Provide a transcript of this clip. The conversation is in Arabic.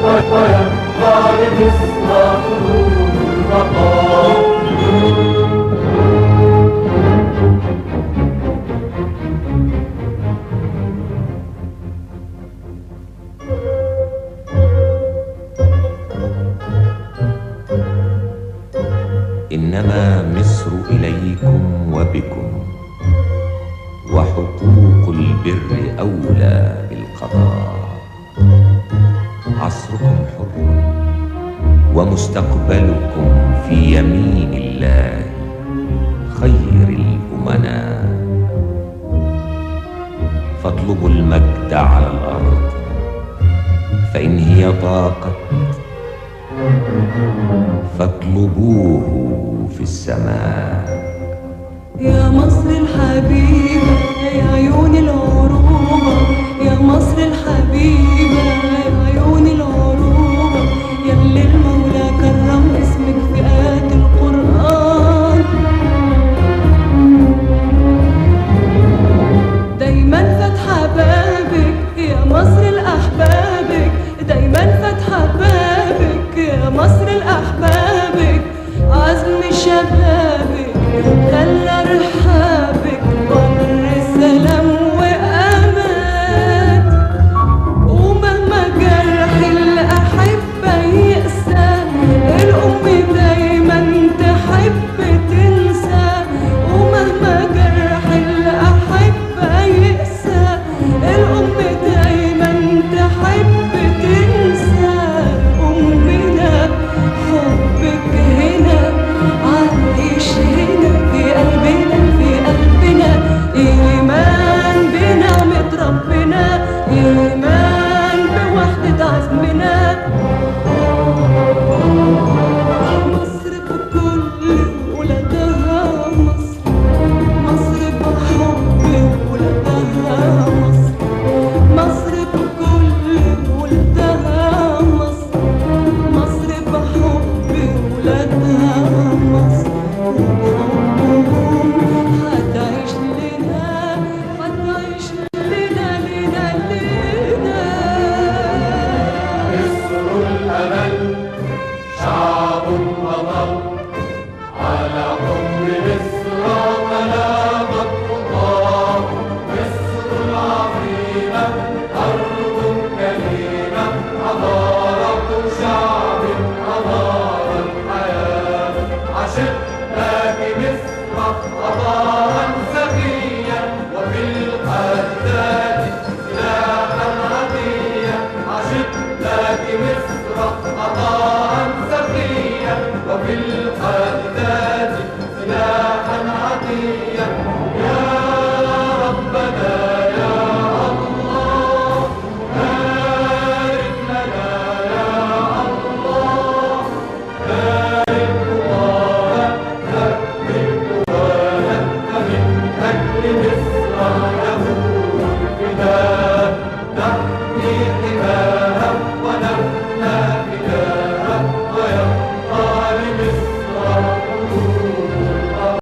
ويبقى لمصر حضور البقاء. إنما مصر إليكم وبكم، وحقوق البر أولى بالقضاء. عصركم حر ومستقبلكم في يمين الله خير الأمناء. فاطلبوا المجد على الأرض فإن هي ضاقت، فاطلبوه في السماء. يا مصر الحبيبة يا عيون العروبة، يا مصر الحبيبة يا عيون العروبة، يلي المولى كرم اسمك في آيات القرآن. دايما فاتحة بابك يا مصر لأحبابك، دايما فاتحة بابك يا مصر لأحبابك. عزم شبابك خلى رحابك بر سلام وأمان. ومهما جرح الأحبة يقسى، الأم دايما تحب تنسى. ومهما جرح الأحبة يقسى، الأم دايما تحب تنسى. أمنا حبك هنا عايش هنا في قلبنا، في قلبنا. إيمان بنعمة ربنا، إيمان بوحدة عزمنا. مصر بكل ولادها مصر، مصر بحب ولادها مصر، مصر بكل ولادها مصر، مصر بحب ولادها مصر. هتعيش لنا، هتعيش لنا لنا لنا. مصر الأمل شعب بطل، على حب مصر بلاغ الخطى. مصر العظيمة أرض كريمة، حضارة شعب أنار الحياة. عشقناك مصر حضارا سخيا، وفي الحداد سلاحا عديا. عشقناك مصر